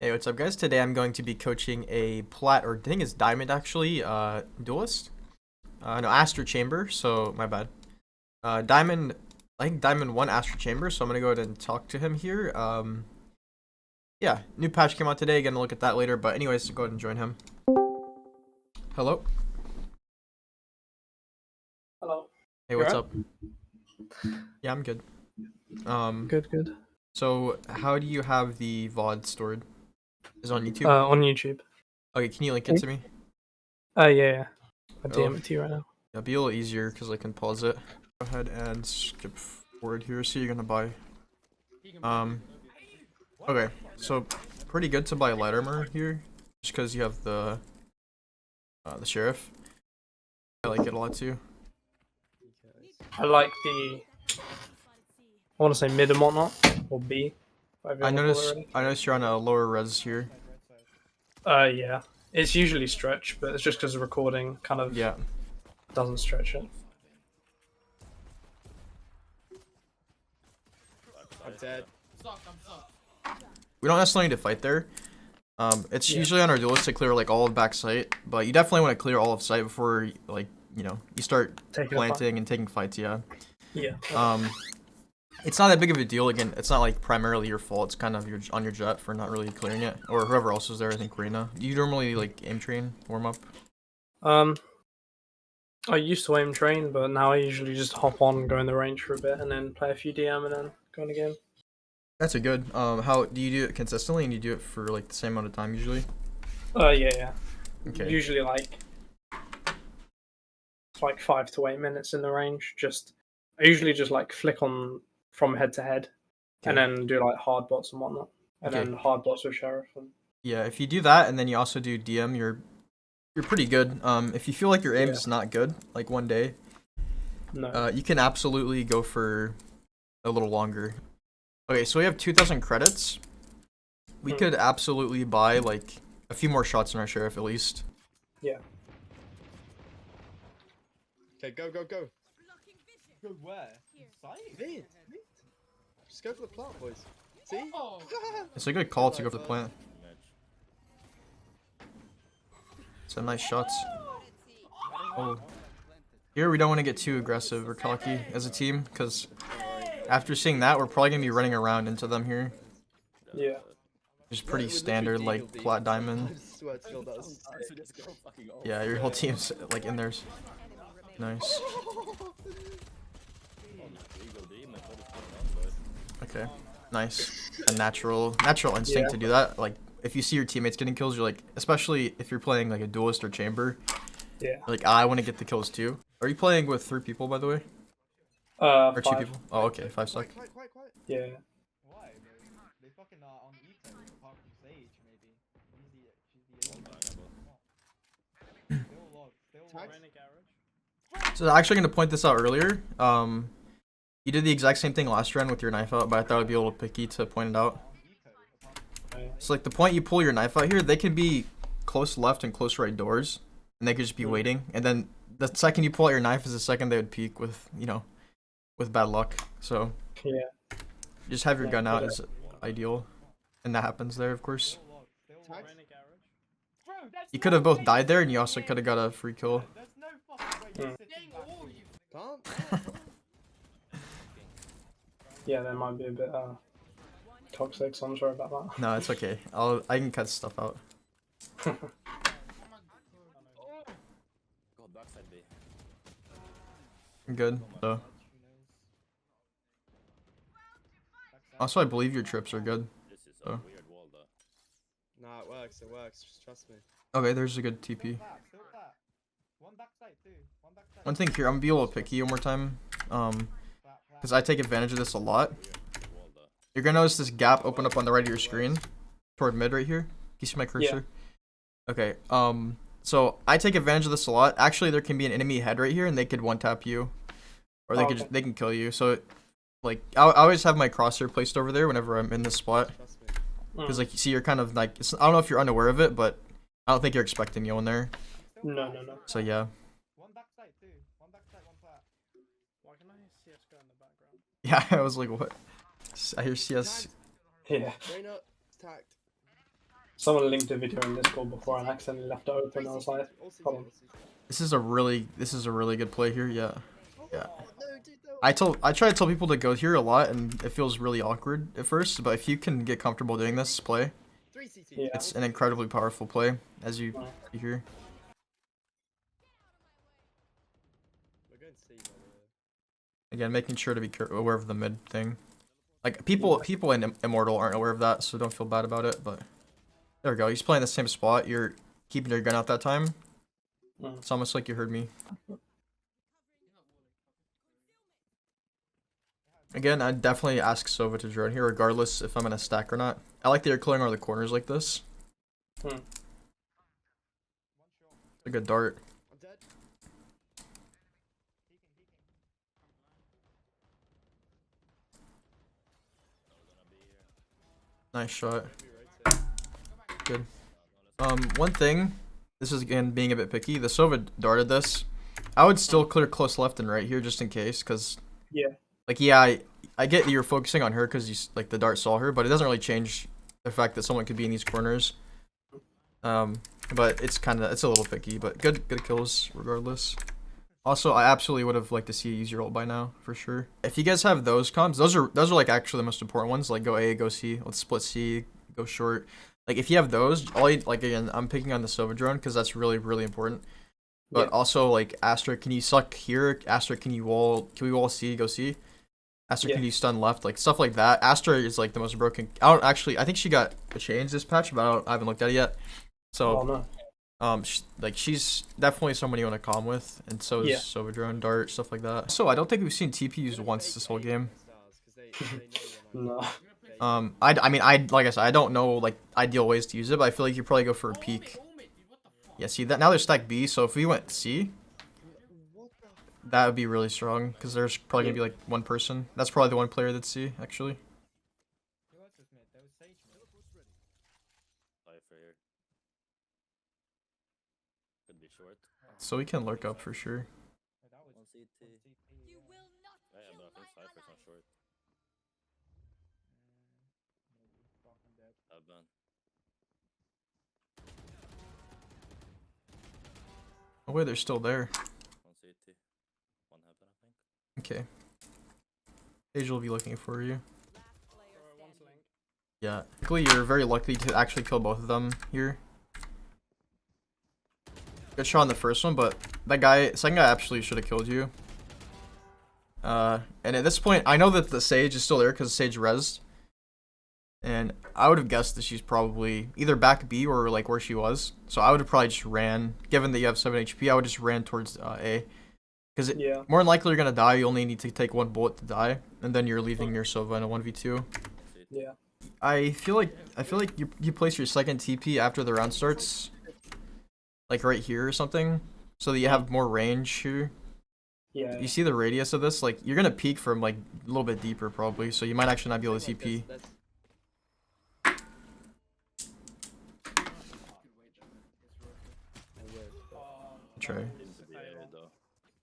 Hey, what's up, guys? Today I'm going to be coaching a plat, or I think it's diamond actually, duelist. No, Astra chamber, so my bad. Diamond, I think diamond 1 Astra chamber, so I'm gonna go ahead and talk to him here. Yeah, new patch came out today, gonna look at that later, but anyways, go ahead and join him. Hello? Hello. Hey, You what's alright? up? Yeah, I'm good. Good. So how do you have the VOD stored? Is it on YouTube? On YouTube. Okay, can you link it to me? Yeah. I Oh, DM it to you right now. it'll be a little easier because I can pause it. Go ahead and skip forward here. So you're gonna buy. Okay, so pretty good to buy light armor here, just because you have the sheriff. I like it a lot too. I like the. I want to say mid and whatnot, or B. Whatever you I want to call it. noticed. Really. I noticed you're on a lower res here. Yeah. It's usually stretch, but it's just because the recording kind of Yeah. doesn't stretch it. I'm dead. We don't necessarily need to fight there. It's Yeah. usually on our duelist to clear like all of back sight, but you definitely want to clear all of sight before like you start Taking a planting and taking fights. Yeah. Yeah. It's not that big of a deal. Again, it's not like primarily your fault. It's kind of on your jet for not really clearing it, or whoever else is there. I think Reina. Do you normally like aim train warm up? I used to aim train, but now I usually just hop on, go in the range for a bit, and then play a few DM, and then go in the game. That's a good. How do you do it consistently, and you do it for like the same amount of time usually? Yeah. Okay. Usually like 5 to 8 minutes in the range. I usually just like flick on from head to head, and Okay. then do like hard bots and whatnot, and Okay. then hard bots with sheriff. And Yeah, if you do that and then you also do DM, you're pretty good. If you feel like your aim Yeah. is not good, like one day, no, you can absolutely go for a little longer. Okay, so we have 2,000 credits. We could absolutely buy like a few more shots in our sheriff at least. yeah. Okay, go. Go where? Sight? Mid. Just go for the plant, boys. See? Oh. It's a good call to go for the plant. Some nice shots. Oh. Here we don't want to get too aggressive or cocky as a team, because after seeing that, we're probably going to be running around into them here. Yeah. Just pretty standard, like, plat diamond. I swear to God, that was sick. Yeah, your whole team's, like, in theirs. Nice. Okay. Nice. A natural instinct to do that. Like, if you see your teammates getting kills, you're like, especially if you're playing, like, a duelist or chamber, Yeah. you're like, I want to get the kills too. Are you playing with 3 people, by the way? Or 2 5. people? Oh, okay. 5 suck. Quiet. Yeah. Why? They fucking are on eco apart from Sage, maybe. She's the Still log. So actually going to point this out earlier. You did the exact same thing last round with your knife out, but I thought it'd be a little picky to point it out. So like the point you pull your knife out here, they can be close left and close right doors, and they could just be waiting. And then the second you pull out your knife is the second they would peek with, with bad luck. So Yeah. just have your gun out is ideal, and that happens there, of course. You could have both died there, and you also could have got a free kill. There's no fucking way you're sitting back. Plant? Yeah. They might be a bit toxic, so I'm sorry about that. No, it's okay. I can cut stuff out. I'm good. So. Also, I believe your trips are good. So. Nah, it works. Just trust me. Okay, there's a good TP. Still flat. One backside too. One backside. One thing here, I'm gonna be a little picky one more time. Because I take advantage of this a lot. You're gonna notice this gap open up on the right of your screen, toward mid right here. Can you see my cursor? Yeah. Okay. So I take advantage of this a lot. Actually, there can be an enemy head right here, and they could one tap you, or they can kill you. So, like, I always have my crosshair placed over there whenever I'm in this spot. Trust me. Because like you see, you're kind of like I don't know if you're unaware of it, but I don't think you're expecting me on there. No. So yeah. One backside too. One backside, one flat. Why can I hear CS:GO in the background? Yeah, I was like, what? I hear CS. Yeah. Reina, tagged. Someone linked a video in Discord before and accidentally left it open. I was like, hold on. This is a really good play here. Yeah. Yeah. Oh, no, dude, no. I try to tell people to go here a lot, and it feels really awkward at first. But if you can get comfortable doing this play, 3 CT. Yeah. it's an incredibly powerful play, as you see here. We're going to see, by the way. Again, making sure to be aware of the mid thing. Like people in Immortal aren't aware of that, so don't feel bad about it. But there we go. He's playing the same spot. You're keeping your gun out that time. It's almost like you heard me. Again, I'd definitely ask Sova to drone here, regardless if I'm in a stack or not. I like that you're clearing all the corners like this. It's a good dart. I'm dead. Nice shot. Be right here. Good. One thing, this is again being a bit picky. The Sova darted this. I would still clear close left and right here just in case, because Yeah. like yeah, I get that you're focusing on her because you like the dart saw her, but it doesn't really change the fact that someone could be in these corners. But it's a little picky, but good kills regardless. Also, I absolutely would have liked to see you use your ult by now for sure. If you guys have those comms, those are like actually the most important ones. Like go A, go C, let's split C, go short. Like if you have those, like again, I'm picking on the Sova drone because that's really important. But also like Astra, can you suck here? Astra, can we wall C, go C? Astra, can you stun left? Like stuff like that. Astra is like the most broken. I think she got a change this patch, but I haven't looked at it yet. So she's definitely someone you want to calm with, and so is Sova drone, dart, stuff like that. So I don't think we've seen TP used once this whole game. No. I mean, like I said, I don't know like ideal ways to use it, but I feel like you probably go for a peek. Yeah, see that now they're stack B, so if we went C, that would be really strong because there's probably gonna be like one person. That's probably the one player that's C actually. Who else was mid? There was Sage mid. Could be short. So we can lurk up for sure. Oh, that was On CT. on CT, yeah. Yeah, but I think Cypher's on short. Maybe. Fuck, I'm dead. I've been. Oh wait, they're still there. On CT. One heaven, I think. Okay. Sage will be looking for you. Yeah. Luckily, you're very lucky to actually kill both of them here. Good shot on the first one, but that second guy actually should have killed you. And at this point, I know that the Sage is still there because Sage rezzed. And I would have guessed that she's probably either back B or like where she was. So I would have probably just ran, given that you have 7 HP, I would just ran towards A. Because more than likely you're going to die, you only need to take one bullet to die. And then you're leaving your Sova in a 1v2. Yeah. I feel like you place your second TP after the round starts. Like right here or something. So that you have more range here. Yeah. You see the radius of this? Like you're going to peek from like a little bit deeper probably. So you might actually not be able to TP. Try.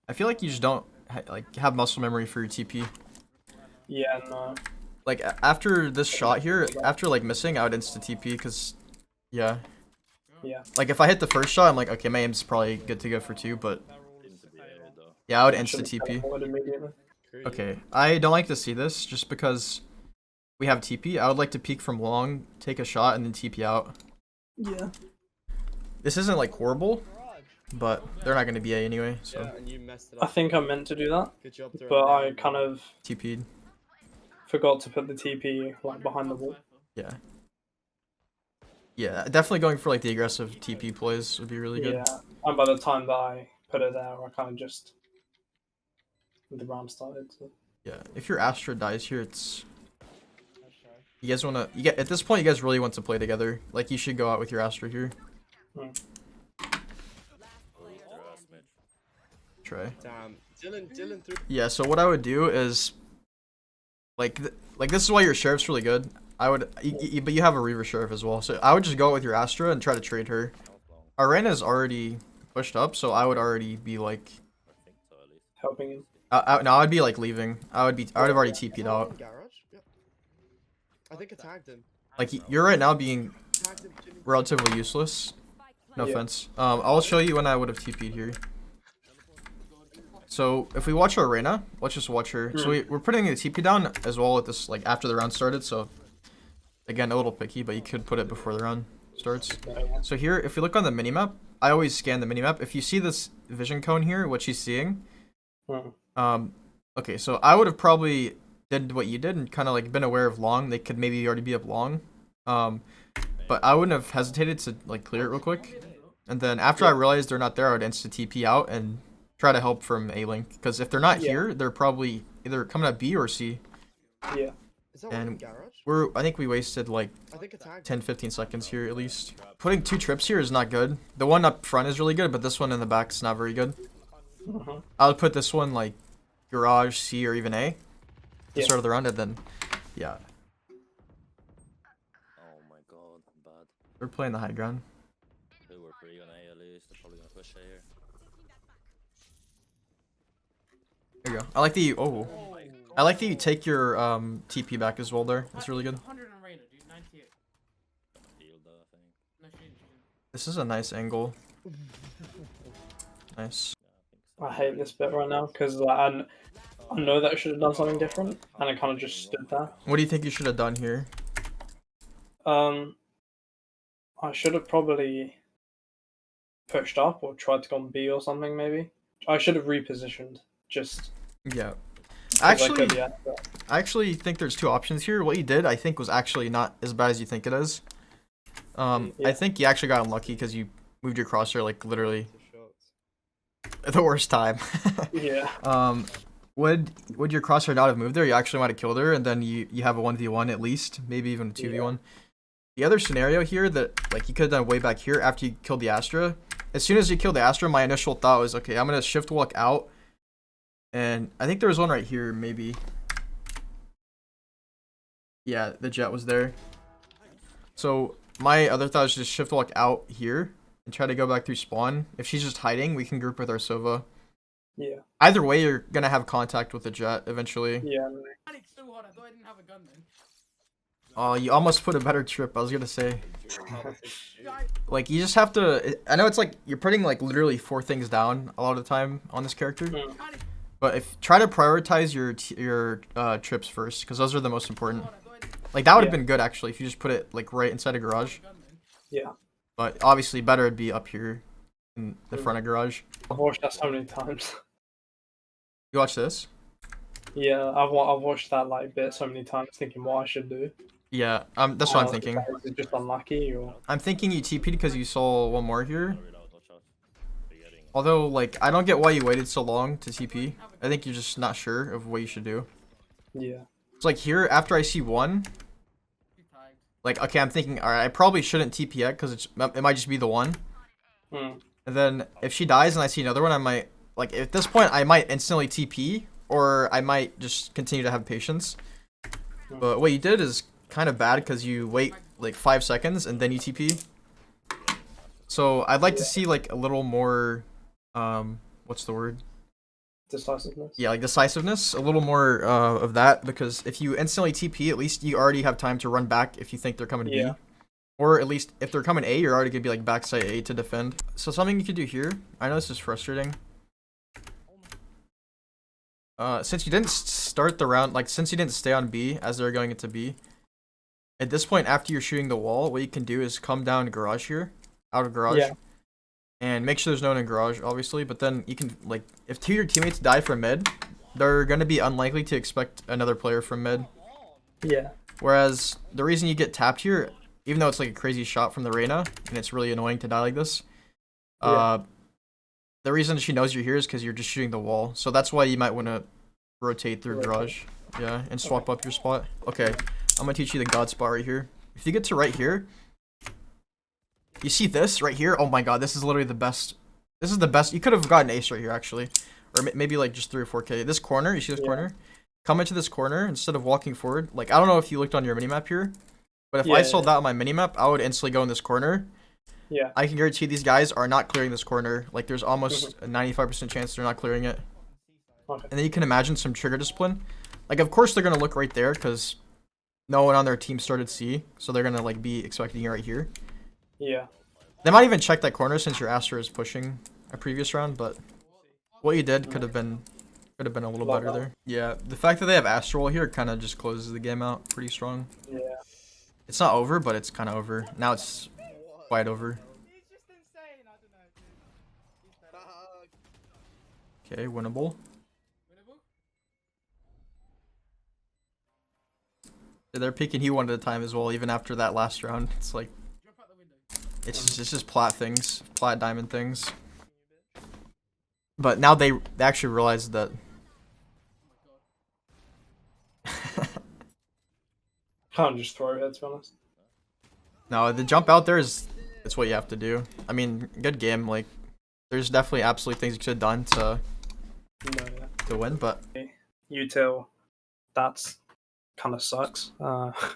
I feel like you just don't have muscle memory for your TP. Yeah, no. Like after this shot here, after like missing, I would insta TP because, yeah. Yeah. Like if I hit the first shot, I'm like, okay, my aim's probably good to go for 2, but yeah, I would insta TP. Okay, I don't like to see this just because we have TP. I would like to peek from long, take a shot, and then TP out. Yeah. This isn't like horrible, but they're not going to be A anyway, so. Yeah, and you messed it I up. think I meant to do that, Good job, but I kind of TP'd. forgot to put the TP like behind the wall. Yeah. Yeah, definitely going for like the aggressive TP plays would be really good. Yeah, and by the time that I put it there, I kind of just the round started. So. Yeah, if your Astra dies here, it's Let's try. you guys wanna at this point you guys really want to play together. Like you should go out with your Astra here. Try. Damn. Dylan threw. Yeah, so what I would do is like this is why your sheriff's really good. I would but you have a Reaver sheriff as well. So I would just go with your Astra and try to trade her. Our Reina's already pushed up, so I would already be like Helping him. no, I'd be like leaving. I would have already TP'd out. Garage? Yep. I think I tagged him. Like you're right now being Tagged him, Jimmy. relatively useless. No Yeah. offense. I'll show you when I would have TP'd here. So if we watch our Reyna, let's just watch her. So we're putting the TP down as well at this, like after the round started. So again, a little picky, but you could put it before the round starts. So here, if you look on the minimap, I always scan the minimap. If you see this vision cone here, what she's seeing, okay, so I would have probably did what you did and kind of like been aware of long. They could maybe already be up long, but I wouldn't have hesitated to like clear it real quick. And then after I realized they're not there, I would instant TP out and try to help from A link, because if they're not here, they're probably either coming at B or C. Yeah. Is that one in And garage? I think we wasted like I think it's 10-15 seconds here at least. Putting 2 trips here is not good. The one up front is really good, but this one in the back is not very good. I would put this one like garage, C, or even A to start of the round, and then yeah, Oh my god, bad. we're playing the high ground. They were pretty on A at least. They're probably gonna push A here. There you go. I like that you I like that you take your TP back as well there. That's really good. Healed though, I think. This is a nice angle. Nice. I hate this bit right now because like, I know that I should have done something different, and I kind of just stood there. What do you think you should have done here? I should have probably pushed up or tried to go on B or something. Maybe I should have repositioned. Just Yeah. 'cause I Actually, could, yeah. I actually think there's 2 options here. What you did, I think, was actually not as bad as you think it is. I think you actually got unlucky because you moved your crosshair like literally the worst time. Yeah. Would your crosshair not have moved there? You actually might have killed her, and then you have a 1v1 at least, maybe even a 2v1. The other scenario here that like you could have done way back here after you killed the Astra. As soon as you killed the Astra, my initial thought was, okay, I'm gonna shift walk out, and I think there was one right here, maybe. Yeah, the Jett was there. So my other thought was just shift walk out here and try to go back through spawn. If she's just hiding, we can group with our Sova. Yeah. Either way, you're gonna have contact with the Jett eventually. Yeah. Oh, you almost put a better trip. I was gonna say, like, you just have to. I know it's like you're putting like literally 4 things down a lot of the time on this character, but if try to prioritize your trips first, because those are the most important. Like that would have been good actually if you just put it like right inside a garage. Yeah. But obviously, better would be up here in the front of garage. I've watched that so many times. You watch this? Yeah, I've watched that like bit so many times, thinking what I should do. Yeah, that's what I'm thinking. Is it just unlucky or? I'm thinking you TP'd because you saw one more here. Watch out, watch out. They're getting it. Although, like, I don't get why you waited so long to TP. I think you're just not sure of what you should do. Yeah. It's like here, after I see one, like, okay, I'm thinking, alright, I probably shouldn't TP yet because it might just be the one. And then if she dies and I see another one, I might, like, at this point, I might instantly TP or I might just continue to have patience. But what you did is kind of bad because you wait like 5 seconds and then you TP. So I'd like to see like a little more, what's the word? Decisiveness. Yeah, like decisiveness, a little more of that, because if you instantly TP, at least you already have time to run back if you think they're coming to B. Or at least if they're coming A, you're already gonna be like backside A to defend. So something you could do here, I know this is frustrating. Since you didn't start the round, like since you didn't stay on B as they're going into B, at this point after you're shooting the wall, what you can do is come down garage here, out of garage. Yeah. And make sure there's no one in garage, obviously, but then you can, like, if 2 of your teammates die from mid, they're going to be unlikely to expect another player from mid. Yeah. Whereas, the reason you get tapped here, even though it's like a crazy shot from the Reyna, and it's really annoying to die like this, the reason she knows you're here is because you're just shooting the wall. So that's why you might want to rotate through garage. Yeah, and swap up your spot. Okay, I'm going to teach you the god spot right here. If you get to right here, you see this right here? Oh my god, this is literally the best. This is the best. You could have gotten ace right here, actually. Or maybe like just 3 or 4k. This corner, you see this corner? Come into this corner instead of walking forward. Like, I don't know if you looked on your minimap here, but if I saw that on my minimap, I would instantly go in this corner. Yeah. I can guarantee these guys are not clearing this corner. Like, there's almost a 95% chance they're not clearing it. Okay. And then you can imagine some trigger discipline. Like, of course they're going to look right there because no one on their team started C. So they're going to, like, be expecting you right here. Yeah. They might even check that corner since your Astra is pushing a previous round, but what you did could have been a little better there. Yeah, the fact that they have Astra wall here kind of just closes the game out pretty strong. Yeah. It's not over, but it's kind of over. Now it's quite over. He's just insane. I don't know, dude. He's better. Okay, winnable. Winnable? Yeah, they're picking he one at a time as well, even after that last round. It's like Jump out the window. it's just plat things, plat diamond things. But now they actually realize that. Can't just throw it, to be honest. No, the jump out there is it's what you have to do. I mean, good game. Like, there's definitely absolutely things you could have done No, yeah. to win, but Util, that's kind of sucks.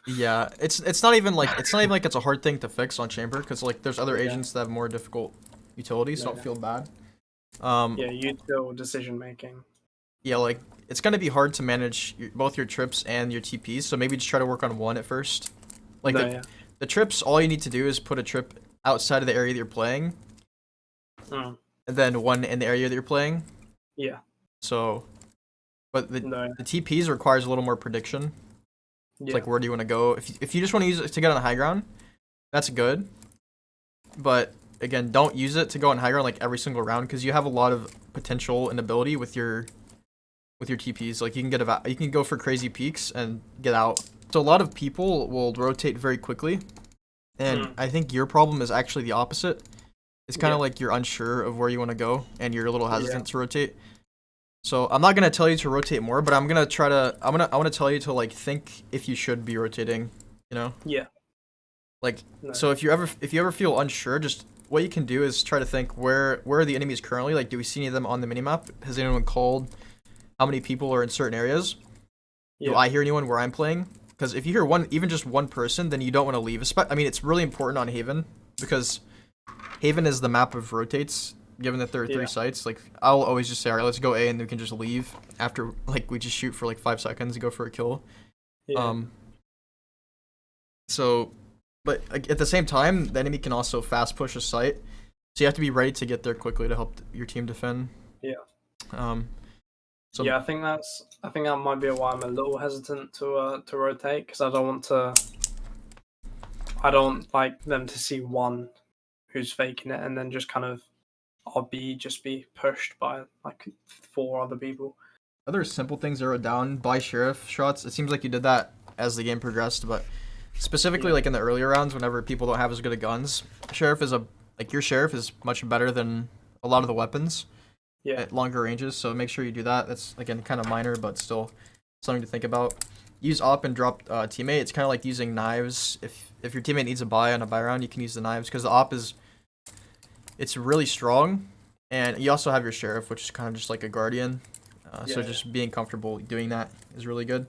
yeah, it's not even like it's a hard thing to fix on chamber because like there's other Yeah. agents that have more difficult utilities. So Yeah. don't feel bad. Yeah, Util decision making. Yeah, like it's gonna be hard to manage both your trips and your TPs. So maybe just try to work on one at first. Like No, the, yeah. the trips, all you need to do is put a trip outside of the area that you're playing, Mm. and then one in the area that you're playing. Yeah. So, but No. the TPs requires a little more prediction. It's Yeah. like where do you want to go? If you just want to use it to get on the high ground, that's good. But again, don't use it to go on high ground like every single round because you have a lot of potential and ability with your TPs. Like you can go for crazy peaks and get out. So a lot of people will rotate very quickly, and Hmm. I think your problem is actually the opposite. It's kind of Yeah. like you're unsure of where you want to go and you're a little hesitant to rotate. So I'm not gonna tell you to rotate more, but I'm gonna tell you to like think if you should be rotating, you know? Yeah. Like No. so if you ever feel unsure, just what you can do is try to think where are the enemies currently? Like do we see any of them on the minimap? Has anyone called? How many people are in certain areas? Do Yeah. I hear anyone where I'm playing? Because if you hear even just one person, then you don't want to leave. I mean, it's really important on Haven because Haven is the map of rotates. Given that there are 3 Yeah. sites, like I'll always just say, all right, let's go A, and we can just leave after like we just shoot for like 5 seconds and go for a kill. Yeah. So, but like, at the same time, the enemy can also fast push a site, so you have to be ready to get there quickly to help your team defend. Yeah. So Yeah, I think that might be why I'm a little hesitant to rotate because I don't like them to see one who's faking it and then just kind of just be pushed by like 4 other people. other simple things arrow down, buy sheriff shots. It seems like you did that as the game progressed, but specifically Yeah. like in the earlier rounds, whenever people don't have as good of guns, your sheriff is much better than a lot of the weapons Yeah. at longer ranges. So make sure you do that. That's again kind of minor, but still something to think about. Use op and drop teammate. It's kind of like using knives. If your teammate needs a buy on a buy round, you can use the knives because the op it's really strong, and you also have your sheriff, which is kind of just like a guardian. So Yeah. just being comfortable doing that is really good.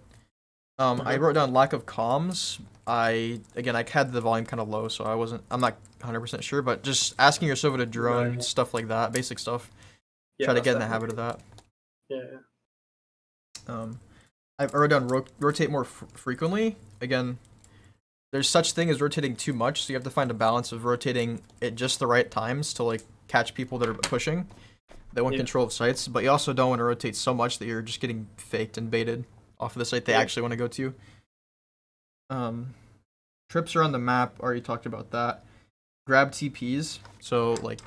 I wrote down lack of comms. I had the volume kind of low, so I'm not 100% sure, but just asking your server to drone, Right. stuff like that, basic stuff. Yeah, Try to that's get in the definitely- habit of Yeah. that. I wrote down rotate more frequently. Again, there's such thing as rotating too much, so you have to find a balance of rotating at just the right times to like catch people that are pushing. They want Yeah. control of sites, but you also don't want to rotate so much that you're just getting faked and baited off of the site they Yeah. actually want to go to. Trips around the map, already talked about that. Grab TPs. So like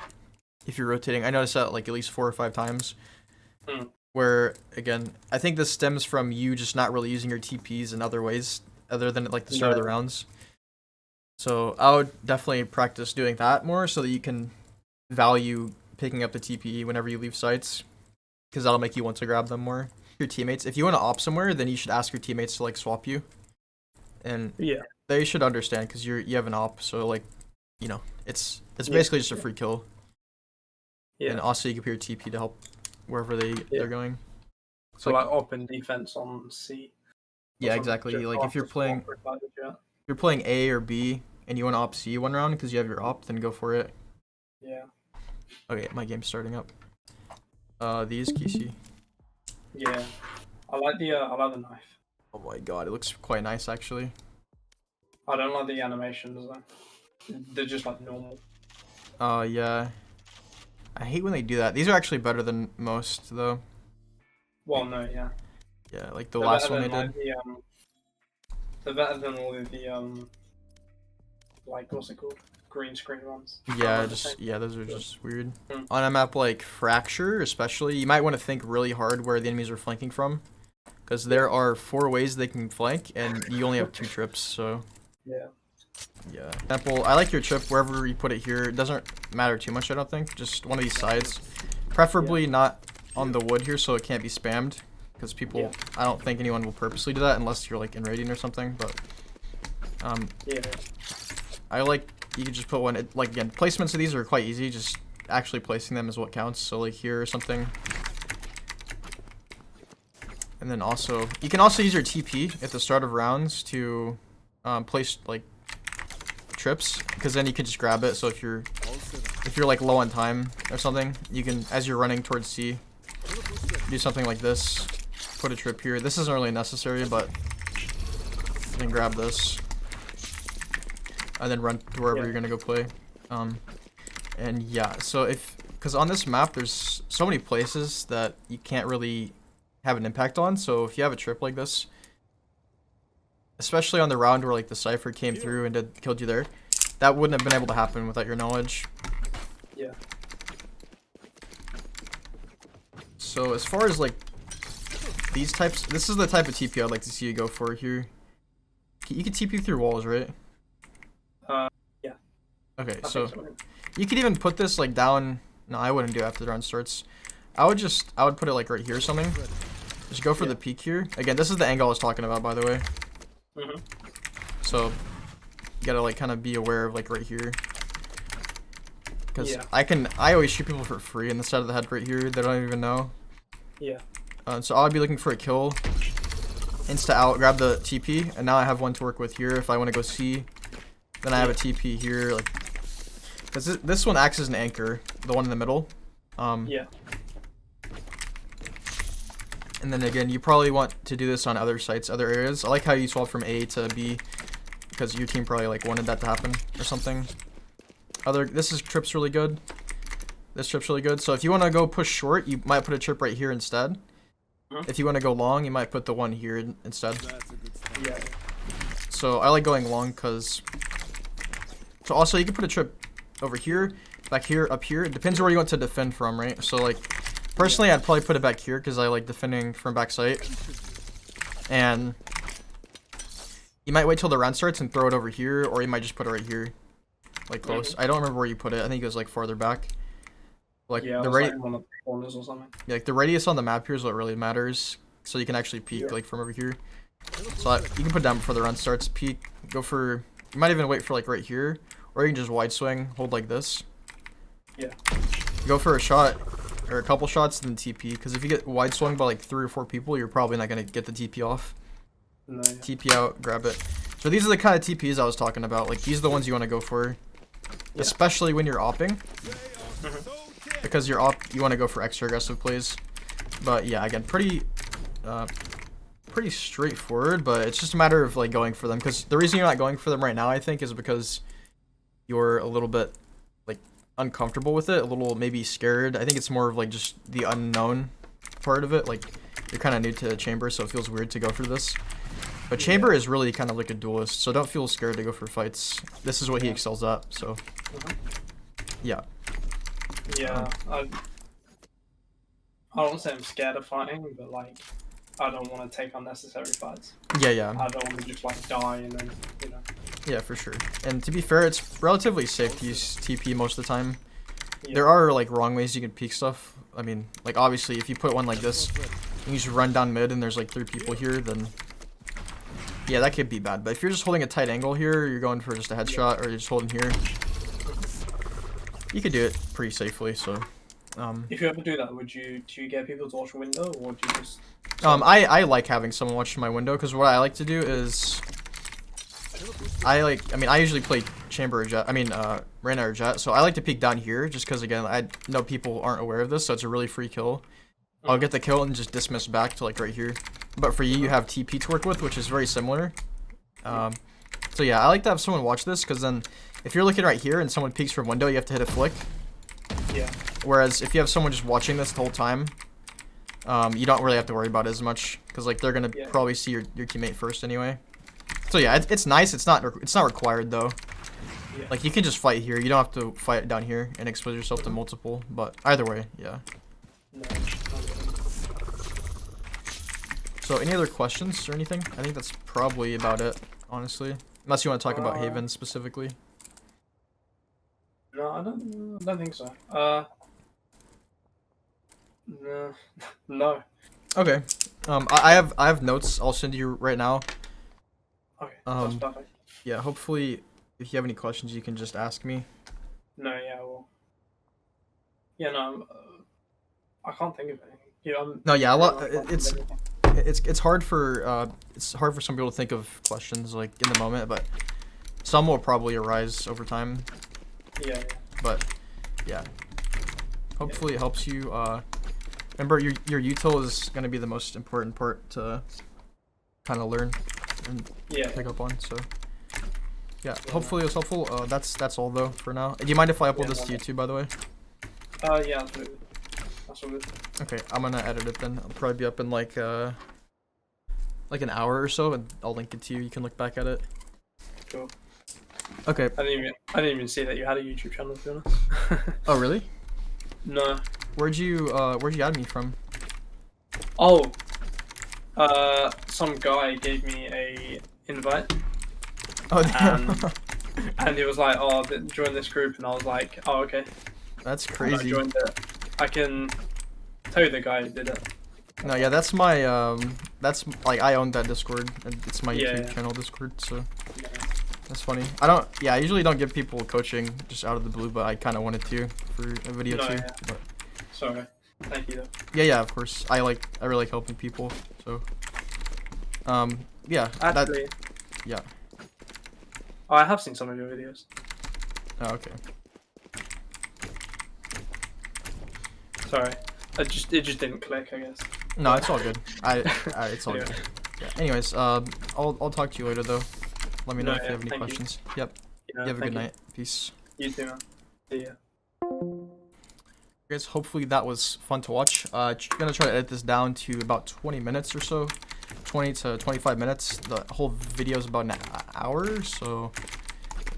if you're rotating, I noticed that like at least 4 or 5 times. Mm. Where again, I think this stems from you just not really using your TPs in other ways other than at like the start of the Yeah. rounds. So I would definitely practice doing that more so that you can value picking up the TPE whenever you leave sites, because that'll make you want to grab them more. Your teammates, if you want to op somewhere, then you should ask your teammates to like swap you, and Yeah. they should understand because you have an op, so like, you know, it's Yeah. basically just a free kill, Yeah. and also you can put your TP to help wherever they're going. So like op and defense on C. Yeah, Or exactly. just Like if after you're playing swap required, yeah. A or B and you want to op C one round because you have your op, then go for it. Yeah. Okay, my game's starting up. These Kisi. Yeah. I like the knife. Oh my god, it looks quite nice actually. I don't like the animations though. They're just like normal. Yeah. I hate when they do that. These are actually better than most, though. Well, no, yeah. Yeah, like the They're last better one they than, did. like, they're better than all of the like what's it called? Green screen ones. Yeah, those are just weird. Hmm. On a map like Fracture, especially, you might want to think really hard where the enemies are flanking from, because there are 4 ways they can flank, and you only have 2 trips. So Yeah. yeah. Example, I like your trip wherever you put it here. It doesn't matter too much, I don't think. Just one of these sides, preferably not on the wood here, so it can't be spammed. Because people, Yeah. I don't think anyone will purposely do that unless you're like in raiding or something. But Yeah. I like, you can just put one, like again, placements of these are quite easy, just actually placing them is what counts. So like here or something. And then also, you can also use your TP at the start of rounds to place like trips, because then you can just grab it. So if you're like low on time or something, you can, as you're running towards C, do something like this, put a trip here. This isn't really necessary, but you can grab this and then run to wherever you're gonna go play. And yeah, so because on this map there's so many places that you can't really have an impact on, so if you have a trip like this, especially on the round where like the Cypher came through and killed you there, that wouldn't have been able to happen without your knowledge. Yeah. So as far as like these types, this is the type of TP I'd like to see you go for here. You can TP through walls, right? Yeah. Okay, I so think so. you could even put this like down. No, I wouldn't do it after the round starts. I would put it like right here or something. Just go for the peak here. Again, this is the angle I was talking about, by the way. Mhm. So you gotta like kind of be aware of like right here. Because Yeah. I always shoot people for free in the side of the head right here. They don't even know. Yeah. So I'll be looking for a kill. Insta out, grab the TP, and now I have one to work with here if I want to go C. Then I have a TP here, like, because this one acts as an anchor, the one in the middle. Yeah. And then again, you probably want to do this on other sites, other areas. I like how you swapped from A to B, because your team probably like wanted that to happen or something. This trip's really good. This trip's really good. So if you want to go push short, you might put a trip right here instead. If you want to go long, you might put the one here instead. Yeah. So I like going long because. So also you can put a trip over here, back here, up here. It depends where you want to defend from, right? So like, personally, I'd probably put it back here because I like defending from backside. And you might wait till the round starts and throw it over here, or you might just put it right here, like close. I don't remember where you put it. I think it was like farther back. Like Yeah, the like radius, one of the corners or something. yeah, like the radius on the map here is what really matters. So you can actually peek like from over here. So you can put down before the run starts. Peek, go for. You might even wait for like right here, or you can just wide swing, hold like this. Yeah. Go for a shot or a couple shots, then TP. Because if you get wide swung by like 3 or 4 people, you're probably not gonna get the TP off. No, yeah. TP out, grab it. So these are the kind of TPs I was talking about. Like these are the ones you want to go for, especially when you're opping. Because you're op, you want to go for extra aggressive plays. But yeah, again, pretty straightforward. But it's just a matter of like going for them. Because the reason you're not going for them right now, I think, is because you're a little bit like uncomfortable with it, a little maybe scared. I think it's more of like just the unknown part of it. Like you're kind of new to Chamber, so it feels weird to go for this. But Chamber is really kind of like a duelist, so don't feel scared to go for fights. This is what he excels at. So yeah. Yeah, I don't say I'm scared of fighting, but like, I don't want to take unnecessary fights. Yeah. I don't want to just like die and then, you know. Yeah, for sure. And to be fair, it's relatively safe to use TP most of the time. Yeah. There are like wrong ways you can peek stuff. I mean, like obviously if you put one like this, and you just run down mid and there's like 3 people here, then yeah, that could be bad. But if you're just holding a tight angle here, you're going for just a headshot, or you're just holding here, you could do it pretty safely. So If you ever do that, do you get people to watch a window, or do you just? I like having someone watching my window, because what I like to do is I usually play Chamber or Jett, Reyna or Jett, so I like to peek down here just because, again, I know people aren't aware of this, so it's a really free kill. I'll get the kill and just dismiss back to like right here. But for you have TP to work with, which is very similar. So yeah, I like to have someone watch this, because then if you're looking right here and someone peeks from window, you have to hit a flick. Yeah. Whereas if you have someone just watching this the whole time, you don't really have to worry about it as much, because like they're gonna probably see your teammate first anyway. So yeah, it's nice. It's not required though. Yeah. Like you can just fight here. You don't have to fight down here and expose yourself to multiple. But either way, yeah. No, So any other questions or anything? I think that's probably about it, honestly. Unless you want to talk about Haven specifically. no, I don't think so. No, no. Okay. I have notes I'll send you right now. Okay, that's perfect. Yeah, hopefully if you have any questions you can just ask me. No, yeah, well. Yeah, no, I can't think of anything. Yeah, No, yeah, it's it's hard for some people to think of questions like in the moment, but some will probably arise over time. Yeah. But yeah. Hopefully it helps you remember your util is gonna be the most important part to kind of learn and pick up on, so yeah, hopefully it was helpful. That's all though for now. Do you mind if I upload this to YouTube, by the way? Yeah, absolutely. That's all good. Okay, I'm gonna edit it then. I'll probably be up in like an hour or so, and I'll link it to you. You can look back at it. Cool. Okay. I didn't even see that you had a YouTube channel, to be honest. Oh really? No. Where'd you add me from? Oh. Some guy gave me a invite. Oh damn. And he was like, "Oh, join this group," and I was like, "Oh, okay." That's And crazy. I joined it. I can tell you the guy who did it. No, yeah, that's my that's like I own that Discord. It's my Yeah, YouTube yeah. channel Discord, so Yeah. that's funny. I usually don't give people coaching just out of the blue, but I kind of wanted to for a video No, too. yeah. But Sorry. Thank you, though. yeah, of course. I really like helping people. So yeah, Actually, yeah. oh, I have seen some of your videos. Oh, okay. Sorry. It just didn't click, I guess. No, it's all good. It's all Anyway. good. Yeah. Anyways, I'll talk to you later though. Let me know No, if you yeah, have any thank you. questions. Yep. Yeah, You have a thank good you. night. Peace. You too, man. See ya. Guys, hopefully that was fun to watch. Gonna try to edit this down to about 20 minutes or so. 20 to 25 minutes. The whole video is about an hour, so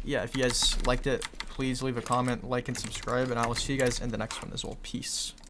yeah, if you guys liked it, please leave a comment, like, and subscribe, and I will see you guys in the next one as well. Peace.